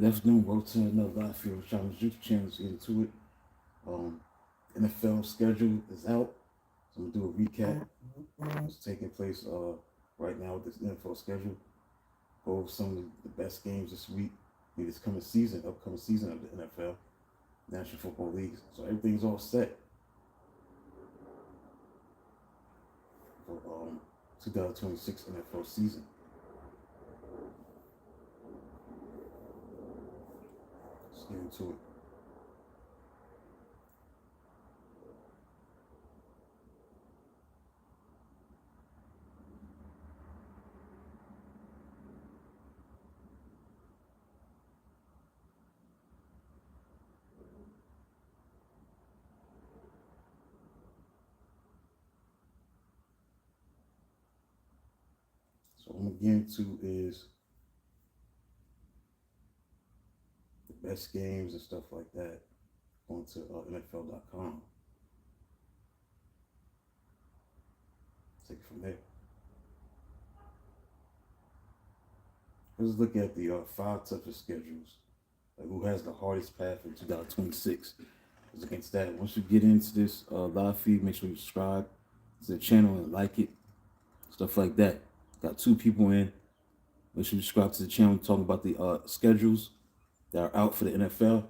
Let's do go to another live field challenge YouTube channel. Let's get into it. Um, NFL schedule is out. So I'm gonna do a recap. What's taking place right now with this NFL schedule. Go over some of the best games this week. This upcoming season of the NFL, National Football League. So everything's all set for 2026 NFL season. Let's get into it. So what I'm gonna get into is the best games and stuff like that. Going to NFL.com. Take it from there. Let's look at the five toughest schedules. Like who has the hardest path in 2026? Because against that, once you get into this live feed, make sure you subscribe to the channel and like it, stuff like that. Got two people in. Make sure you subscribe to the channel talking about the schedules that are out for the NFL.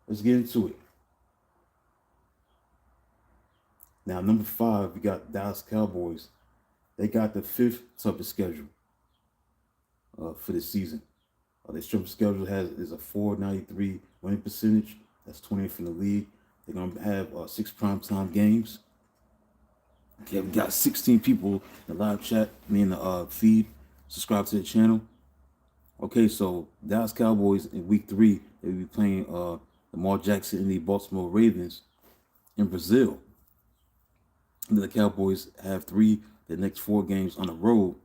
Let's get into it. Now, number 5, we got Dallas Cowboys. They got the 5th toughest schedule for this season. Their strength schedule is a 493 winning percentage. That's 20th in the league. They're gonna have 6 primetime games. Okay, we got 16 people in the live chat, me in the feed. Subscribe to the channel. Okay, so Dallas Cowboys in week 3, they will be playing Lamar Jackson and the Baltimore Ravens in Brazil. And then the Cowboys have the next 4 games on the road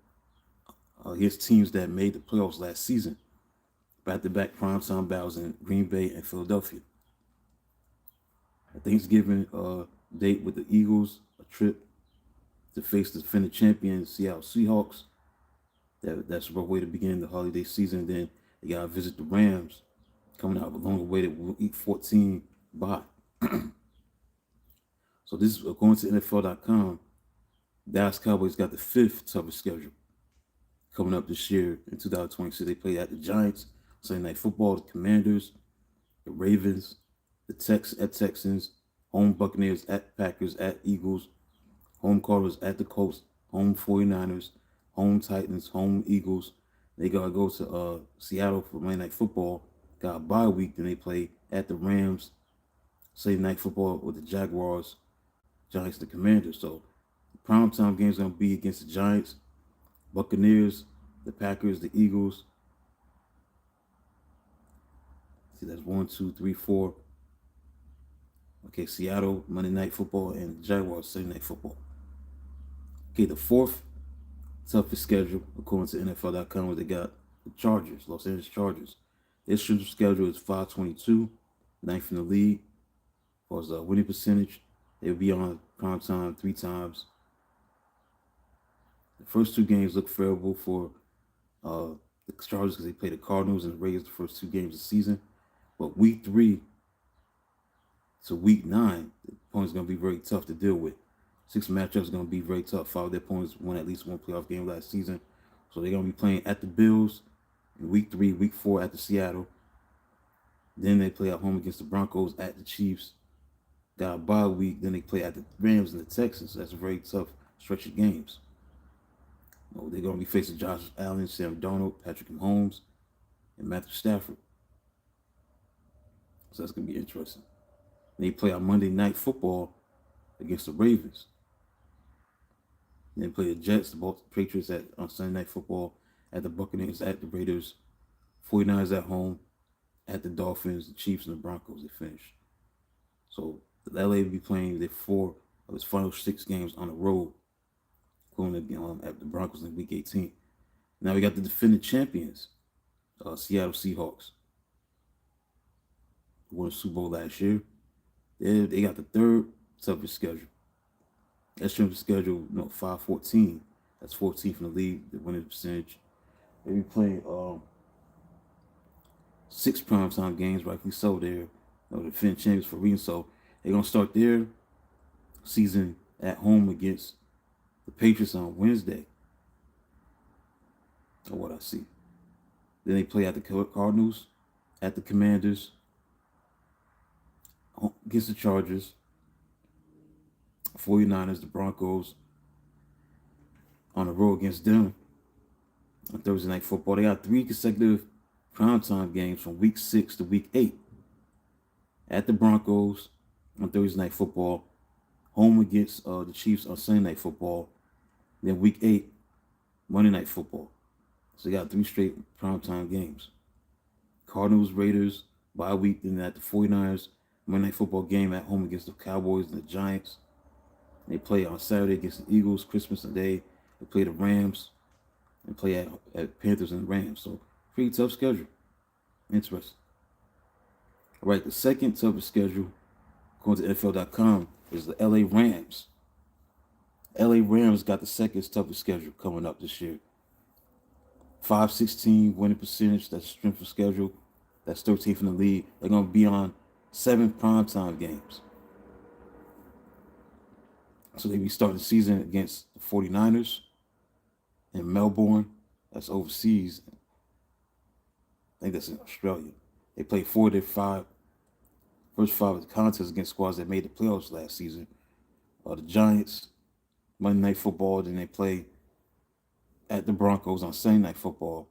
against teams that made the playoffs last season. Back-to-back primetime battles in Green Bay and Philadelphia. A Thanksgiving date with the Eagles, a trip to face the defending champion Seattle Seahawks. That's a rough way to begin the holiday season. Then they got to visit the Rams, coming out of a long-awaited Week 14 bye. So this is according to NFL.com. Dallas Cowboys got the 5th toughest schedule coming up this year in 2026. They play at the Giants, Sunday Night Football, the Commanders, the Ravens, the Texans, home Buccaneers, at Packers, at Eagles, home Cardinals, at the Colts, home 49ers, home Titans, home Eagles. They got to go to Seattle for Monday Night Football. Got a bye week, then they play at the Rams, Sunday Night Football with the Jaguars, Giants, the Commanders. So the primetime game is going to be against the Giants, Buccaneers, the Packers, the Eagles. See, that's 1, 2, 3, 4. Okay, Seattle, Monday Night Football, and Jaguars, Sunday Night Football. Okay, the 4th toughest schedule, according to NFL.com, where they got the Chargers, Los Angeles Chargers. Their schedule is 522, 9th in the league. As far as winning percentage, they'll be on prime time 3 times. The first 2 games look favorable for the Chargers because they play the Cardinals and the Raiders the first 2 games of the season. But week 3 to week 9, the opponent's going to be very tough to deal with. 6 matchups are going to be very tough. 5 of their opponents won at least 1 playoff game last season. So they're going to be playing at the Bills in week 3, week 4 at the Seattle. Then they play at home against the Broncos, at the Chiefs. Got a bye week. Then they play at the Rams and the Texans. So that's a very tough stretch of games. They're going to be facing Josh Allen, Sam Darnold, Patrick Mahomes, and Matthew Stafford. So that's going to be interesting. They play on Monday Night Football against the Ravens. Then play the Jets, the Baltimore Patriots on Sunday Night Football, at the Buccaneers, at the Raiders, 49ers at home, at the Dolphins, the Chiefs, and the Broncos. They finish. So the LA will be playing their 4 of its final 6 games on the road, including at the Broncos in Week 18. Now we got the defending champions, Seattle Seahawks, who won the Super Bowl last year. They got the 3rd toughest schedule. That strength schedule, 514. That's 14th in the league, the winning percentage. They be playing 6 primetime games, rightfully so. They're the defending champions for a reason. So they're gonna start their season at home against the Patriots on Wednesday. Or what I see. Then they play at the Cardinals, at the Commanders, against the Chargers, 49ers, the Broncos, on the road against them on Thursday Night Football. They got 3 consecutive primetime games from week 6 to week 8. At the Broncos on Thursday Night Football, home against the Chiefs on Sunday Night Football, then week 8, Monday Night Football. So they got 3 straight primetime games. Cardinals, Raiders, bye week, then at the 49ers, Monday Night Football game at home against the Cowboys and the Giants. They play on Saturday against the Eagles, Christmas Day. They play the Rams and play at Panthers and Rams. So pretty tough schedule. Interesting. All right, the second toughest schedule, according to NFL.com, is the LA Rams. LA Rams got the second toughest schedule coming up this year. 516 winning percentage, that's strength of schedule. That's 13th in the league. They're going to be on 7 primetime games. So they be starting the season against the 49ers in Melbourne. That's overseas. I think that's in Australia. They played 4 of their first 5 of the contests against squads that made the playoffs last season. The Giants, Monday Night Football. Then they play at the Broncos on Sunday Night Football.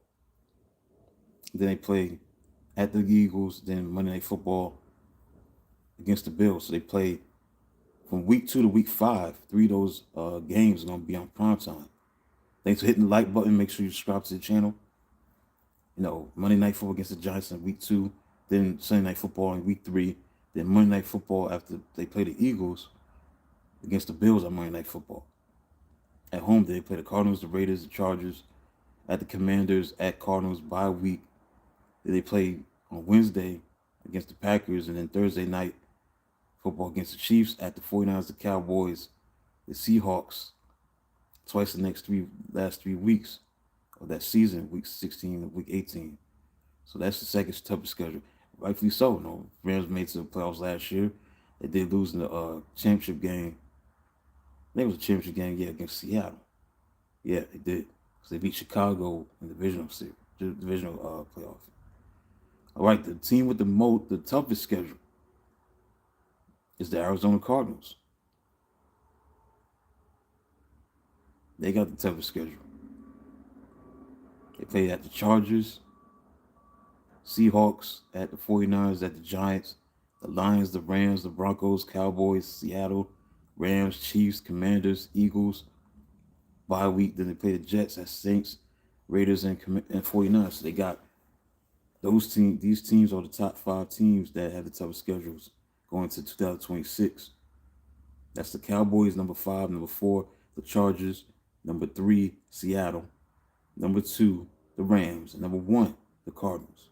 Then they play at the Eagles. Then Monday Night Football against the Bills. So they play from week 2 to week 5. 3 of those games are going to be on primetime. Thanks for hitting the like button. Make sure you subscribe to the channel. Monday Night Football against the Giants in week 2. Then Sunday Night Football in week 3. Then Monday Night Football after they play the Eagles against the Bills on Monday Night Football. At home, they play the Cardinals, the Raiders, the Chargers, at the Commanders, at Cardinals, bye week. Then they play on Wednesday against the Packers, and then Thursday night football against the Chiefs, at the 49ers, the Cowboys, the Seahawks, twice the last 3 weeks of that season, week 16 and week 18. So that's the second toughest schedule. Rightfully so. Rams made it to the playoffs last year. They did lose in the championship game. I think it was a championship game, against Seattle. Yeah, they did. Because they beat Chicago in the divisional playoff. All right, the team with the toughest schedule is the Arizona Cardinals. They got the toughest schedule. They played at the Chargers, Seahawks, at the 49ers, at the Giants, the Lions, the Rams, the Broncos, Cowboys, Seattle, Rams, Chiefs, Commanders, Eagles. Bye week, then they play the Jets, at Saints, Raiders, and 49ers. So they got those teams. These teams are the top 5 teams that have the toughest schedules going to 2026. That's the Cowboys, number 5. Number 4, the Chargers. Number 3, Seattle. Number 2, the Rams. And number 1, the Cardinals.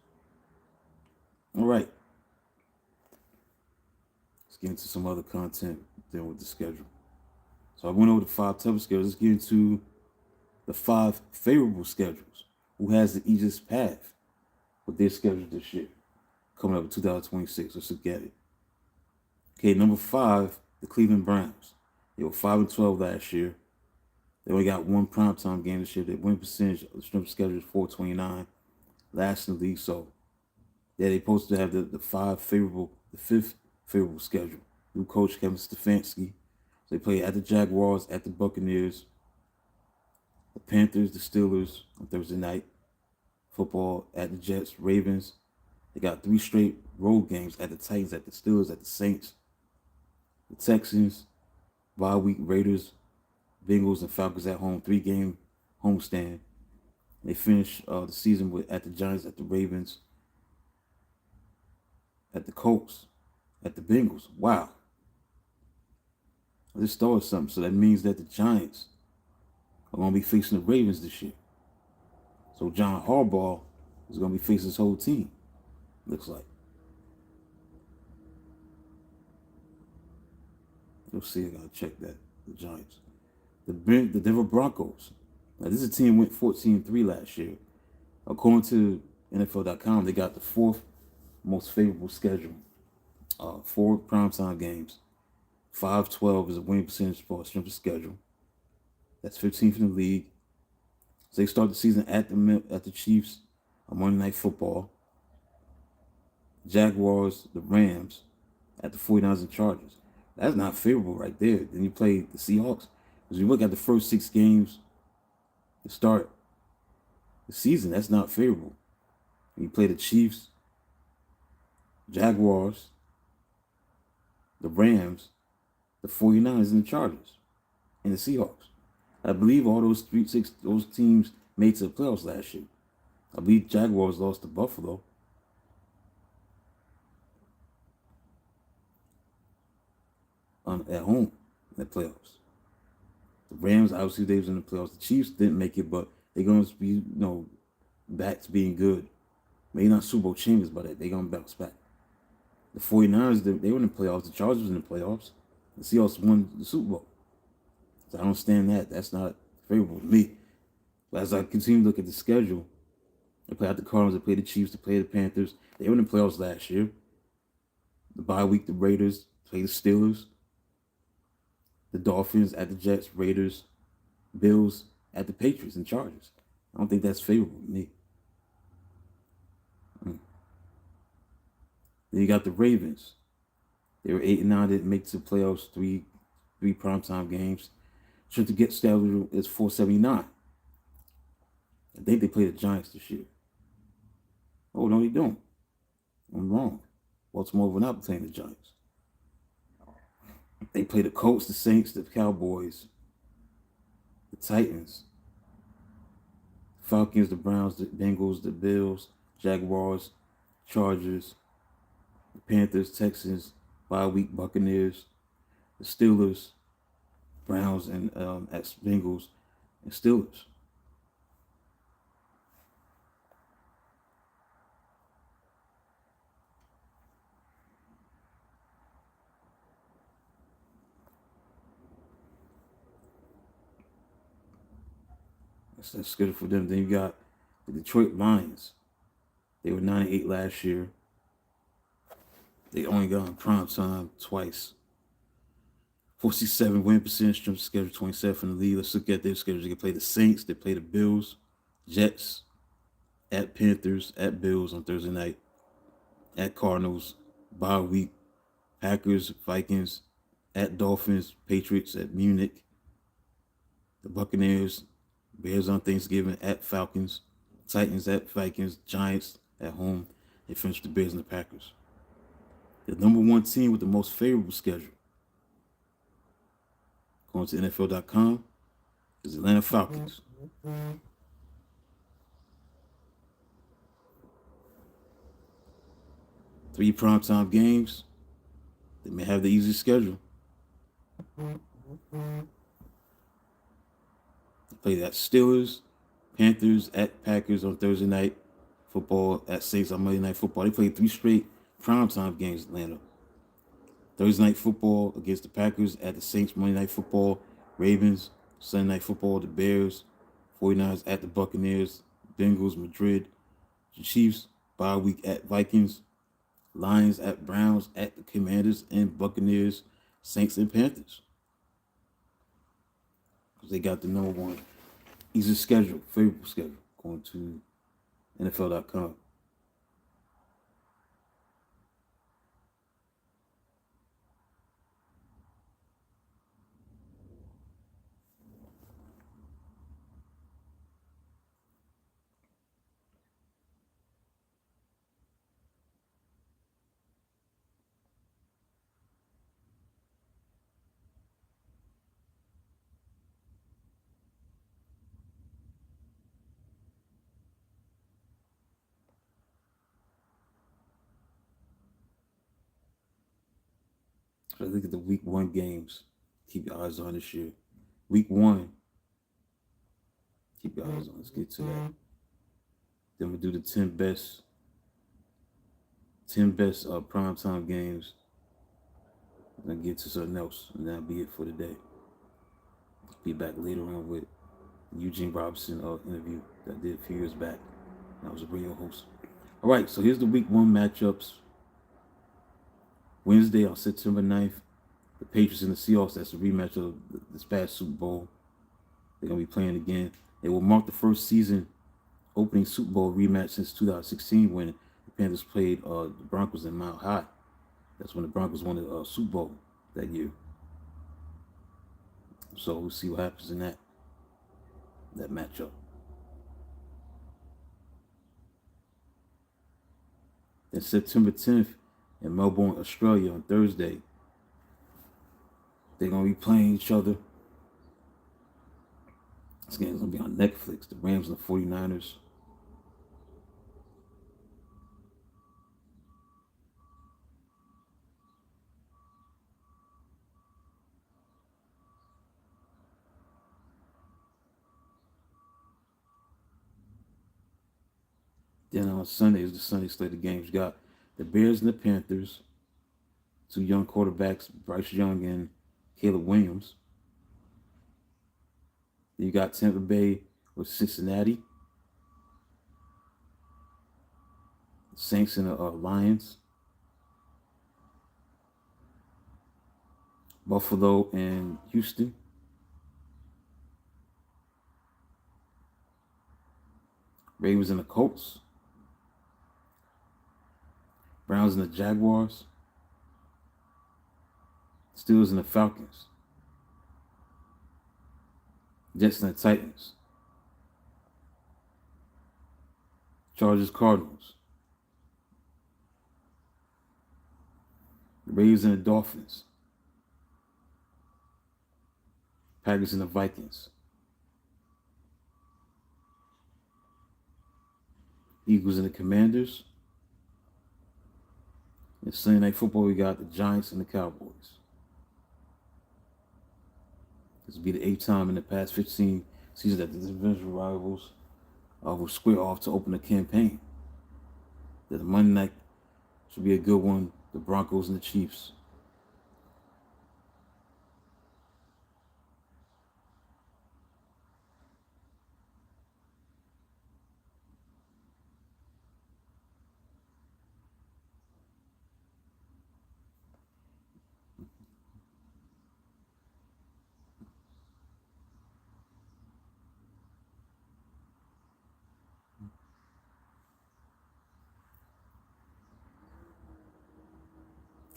All right. Let's get into some other content dealing with the schedule. So I went over the 5 toughest schedules. Let's get into the 5 favorable schedules. Who has the easiest path with their schedule this year? Coming up in 2026. Let's look at it. Okay, number 5, the Cleveland Browns. They were 5-12 last year. They only got 1 primetime game this year. Their win percentage of the strength schedule is .429. Last in the league. So they're supposed to have the 5th favorable schedule. New coach Kevin Stefanski. So they play at the Jaguars, at the Buccaneers, the Panthers, the Steelers on Thursday night football, at the Jets, Ravens. They got 3 straight road games at the Titans, at the Steelers, at the Saints, the Texans, bye week, Raiders, Bengals, and Falcons at home, 3-game homestand. They finish the season at the Giants, at the Ravens, at the Colts, at the Bengals. Wow. This started something. So that means that the Giants are going to be facing the Ravens this year. So John Harbaugh is going to be facing his whole team, looks like. Let's see. I got to check that. The Giants. The Denver Broncos. Now, this is a team went 14-3 last year. According to NFL.com, they got the 4th most favorable schedule. 4 primetime games. 512 is a winning percentage for a strength of schedule. That's 15th in the league. So they start the season at the Chiefs on Monday Night Football. Jaguars, the Rams, at the 49ers and Chargers. That's not favorable right there. Then you play the Seahawks. Because you look at the first 6 games to start the season, that's not favorable. And you play the Chiefs, Jaguars, the Rams, the 49ers, and the Chargers, and the Seahawks. I believe all those those teams made to the playoffs last year. I believe Jaguars lost to Buffalo. At home in the playoffs. The Rams, obviously, they was in the playoffs. The Chiefs didn't make it, but they're going to be, back to being good. Maybe not Super Bowl champions, but they're going to bounce back. The 49ers, they were in the playoffs. The Chargers were in the playoffs. The Seahawks won the Super Bowl. So I don't understand that. That's not favorable to me. But as I continue to look at the schedule, they play out the Cardinals, they play the Chiefs, they play the Panthers. They were in the playoffs last year. The bye week, the Raiders play the Steelers. The Dolphins at the Jets, Raiders, Bills at the Patriots and Chargers. I don't think that's favorable to me. Then you got the Ravens. They were 8-9, didn't make it to the playoffs, three primetime games. Strength to get schedule is 479. I think they play the Giants this year. Oh, no, they don't. I'm wrong. Baltimore will not be playing the Giants. They play the Colts, the Saints, the Cowboys, the Titans, the Falcons, the Browns, the Bengals, the Bills, Jaguars, Chargers, the Panthers, Texans, bye week Buccaneers, the Steelers, Browns, and Bengals, and Steelers. That's good for them. Then you got the Detroit Lions. They were 9-8 last year. They only got on prime time twice. 47 win percentage, strength schedule 27 in the league. Let's look at their schedule. They can play the Saints. They play the Bills, Jets, at Panthers, at Bills on Thursday night, at Cardinals, bye week, Packers, Vikings, at Dolphins, Patriots, at Munich, the Buccaneers, Bears on Thanksgiving, at Falcons, Titans at Vikings, Giants at home. They finished the Bears and the Packers. The number 1 team with the most favorable schedule, going to NFL.com, is Atlanta Falcons. 3 primetime games. They may have the easiest schedule. They play that Steelers, Panthers, at Packers on Thursday night football, at Saints on Monday Night Football. They played 3 straight primetime games in Atlanta. Thursday night football against the Packers, at the Saints, Monday Night Football, Ravens, Sunday Night Football, the Bears, 49ers at the Buccaneers, Bengals, Madrid, the Chiefs, bye week at Vikings, Lions at Browns, at the Commanders and Buccaneers, Saints and Panthers. Because they got the number 1 easy schedule, favorable schedule, going to NFL.com. So look at the week 1 games. Keep your eyes on this year. Week 1. Keep your eyes on. Let's get to that. Then we'll do the 10 best primetime games. Then get to something else, and that'll be it for today. Be back later on with Eugene Robinson interview that I did a few years back. I was a radio host. All right, so here's the week 1 matchups. Wednesday on September 9th, the Patriots and the Seahawks. That's a rematch of this past Super Bowl. They're going to be playing again. It will mark the first season opening Super Bowl rematch since 2016 when the Panthers played the Broncos in Mile High. That's when the Broncos won the Super Bowl that year. So we'll see what happens in that matchup. Then September 10th in Melbourne, Australia on Thursday, they're going to be playing each other. This game is going to be on Netflix, the Rams and the 49ers. Then on Sunday is the Sunday slate of games. You got the Bears and the Panthers, 2 young quarterbacks, Bryce Young and Caleb Williams. Then you got Tampa Bay with Cincinnati, Saints and the Lions, Buffalo and Houston, Ravens and the Colts, Browns and the Jaguars, Steelers and the Falcons, Jets and the Titans, Chargers, Cardinals, the Ravens and the Dolphins, Packers and the Vikings, Eagles and the Commanders. In Sunday Night Football, we got the Giants and the Cowboys. This will be the 8th time in the past 15 seasons that the divisional rivals will square off to open the campaign. The Monday night should be a good one. The Broncos and the Chiefs.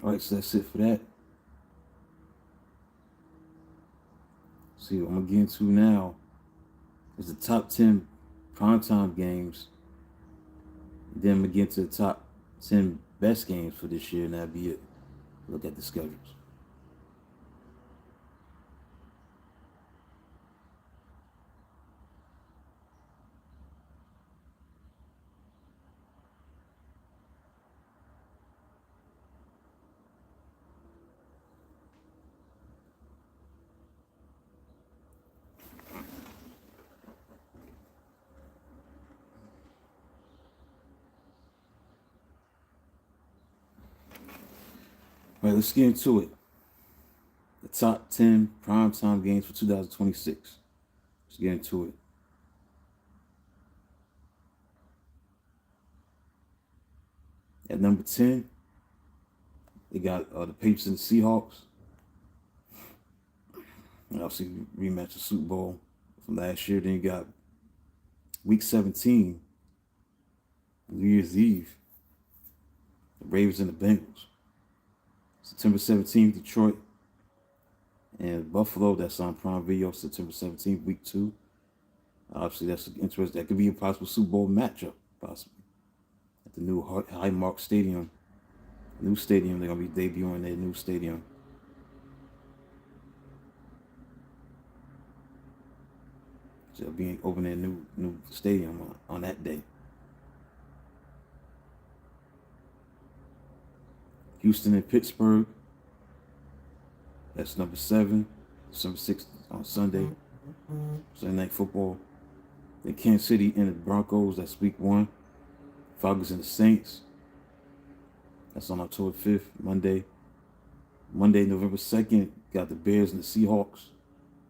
All right, so that's it for that. See, what I'm going to get into now is the top 10 primetime games. Then I'm going to get into the top 10 best games for this year, and that'll be it. Look at the schedules. All right, let's get into it. The top 10 primetime games for 2026. Let's get into it. At number 10, they got the Patriots and the Seahawks. And obviously, rematch the Super Bowl from last year. Then you got Week 17, New Year's Eve, the Ravens and the Bengals. September 17th, Detroit and Buffalo. That's on Prime Video. September 17th, Week 2. Obviously, that's interesting. That could be a possible Super Bowl matchup, possibly. At the new Highmark Stadium. New stadium. They're going to be debuting their new stadium. So they'll be opening a new stadium on that day. Houston and Pittsburgh. That's number 7. December 6th on Sunday. Sunday Night Football. Then Kansas City and the Broncos. That's Week 1. Falcons and the Saints. That's on October 5th, Monday. Monday, November 2nd, got the Bears and the Seahawks.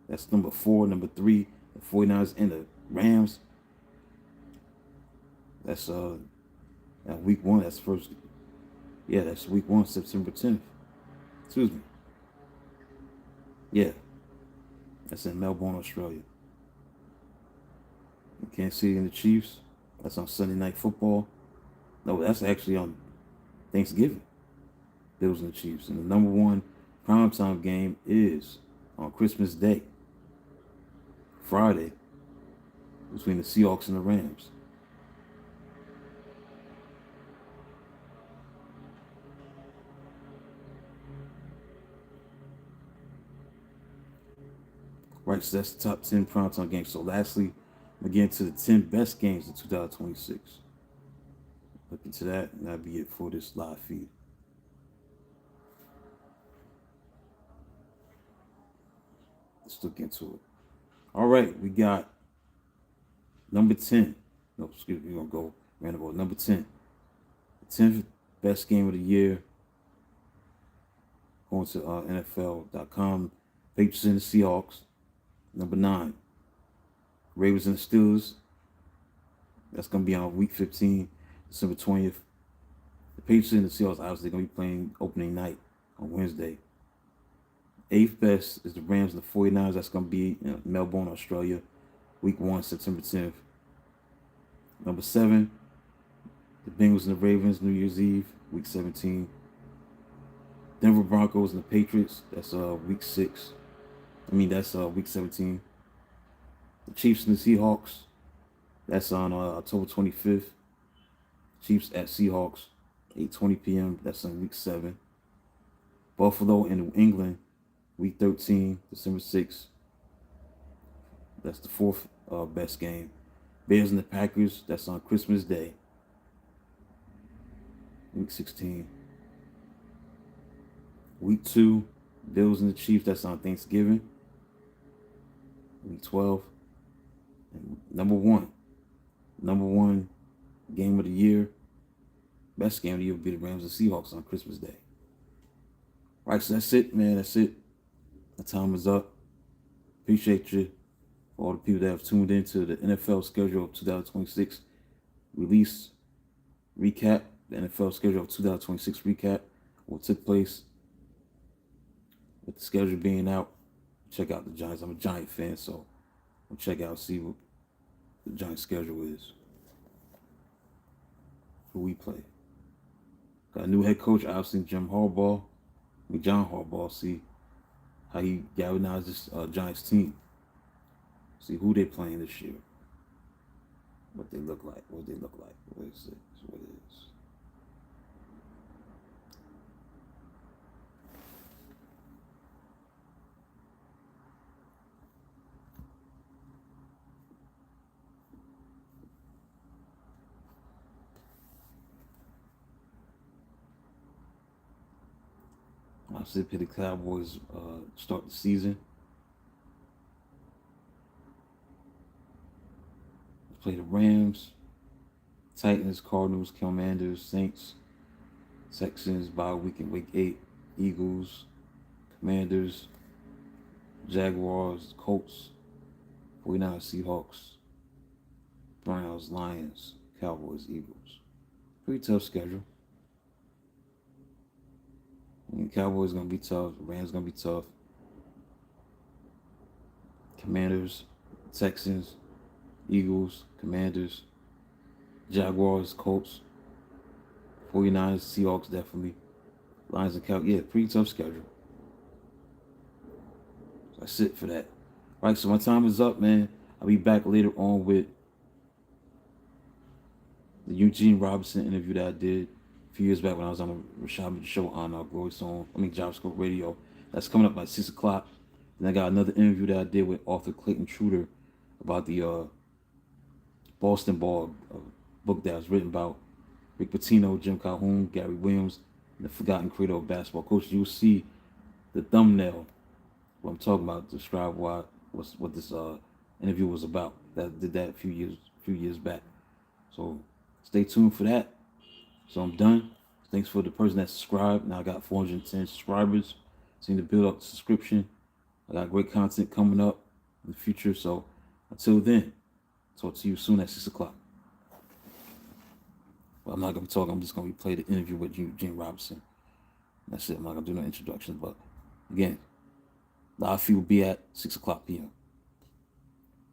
That's number 4. Number 3, the 49ers and the Rams. That's Week 1, that's first. Yeah, that's week 1, September 10th. Excuse me. Yeah, that's in Melbourne, Australia. You can't see in the Chiefs. That's on Sunday Night Football. No, that's actually on Thanksgiving. Bills and the Chiefs. And the number 1 primetime game is on Christmas Day, Friday, between the Seahawks and the Rams. Right, so that's the top 10 primetime games. So lastly, we get into the 10 best games in 2026. Look into that, and that'll be it for this live feed. Let's look into it. All right, we got number 10. No, excuse me, we're going to go random order. Number 10. The 10th best game of the year. Going to NFL.com. Patriots and the Seahawks. Number 9. Ravens and the Steelers. That's going to be on week 15, December 20th. The Patriots and the Seahawks obviously going to be playing opening night on Wednesday. 8th best is the Rams and the 49ers. That's going to be in Melbourne, Australia, week 1, September 10th. Number 7, the Bengals and the Ravens, New Year's Eve, week 17. Denver Broncos and the Patriots, that's week 6. That's week 17. The Chiefs and the Seahawks, that's on October 25th. Chiefs at Seahawks, 8:20 p.m. That's on week 7. Buffalo and New England, week 13, December 6th. That's the 4th best game. Bears and the Packers, that's on Christmas Day, week 16. Week 2, Bills and the Chiefs, that's on Thanksgiving, week 12. And number one game of the year, best game of the year would be the Rams and Seahawks on Christmas Day. All right, so that's it, man. That's it. The time is up. Appreciate you for all the people that have tuned into the NFL schedule of 2026 release recap, the NFL schedule of 2026 recap, what took place with the schedule being out. Check out the Giants. I'm a Giant fan, so I'll check out, see what the Giants schedule is. Who we play. Got a new head coach, obviously, John Harbaugh, see how he galvanized this Giants team. See who they playing this year. What they look like. What is it? What it is. Obviously, the Cowboys start the season. Let's play the Rams, Titans, Cardinals, Commanders, Saints, Texans, bye week in week 8, Eagles, Commanders, Jaguars, Colts, 49ers, Seahawks, Browns, Lions, Cowboys, Eagles. Pretty tough schedule. Cowboys gonna be tough. Rams gonna be tough. Commanders, Texans, Eagles, Commanders, Jaguars, Colts, 49ers, Seahawks definitely. Lions and Cowboys. Yeah, pretty tough schedule. So that's it for that. All right, so my time is up, man. I'll be back later on with the Eugene Robinson interview that I did a few years back when I was on the Rashad show on Jobscope Radio. That's coming up by 6 o'clock. Then I got another interview that I did with author Clayton Truder about the Boston Ball book that was written about Rick Pitino, Jim Calhoun, Gary Williams, and the forgotten creator of basketball. Coach, you'll see the thumbnail, what I'm talking about, describe what this interview was about. That did that a few years back. So stay tuned for that. So I'm done. Thanks for the person that subscribed. Now I got 410 subscribers. Seem to build up the subscription. I got great content coming up in the future. So until then, talk to you soon at 6 o'clock. But I'm not gonna be talking. I'm just gonna be playing the interview with Eugene Robinson. That's it. I'm not gonna do no introductions. But again, live feed will be at 6 o'clock p.m.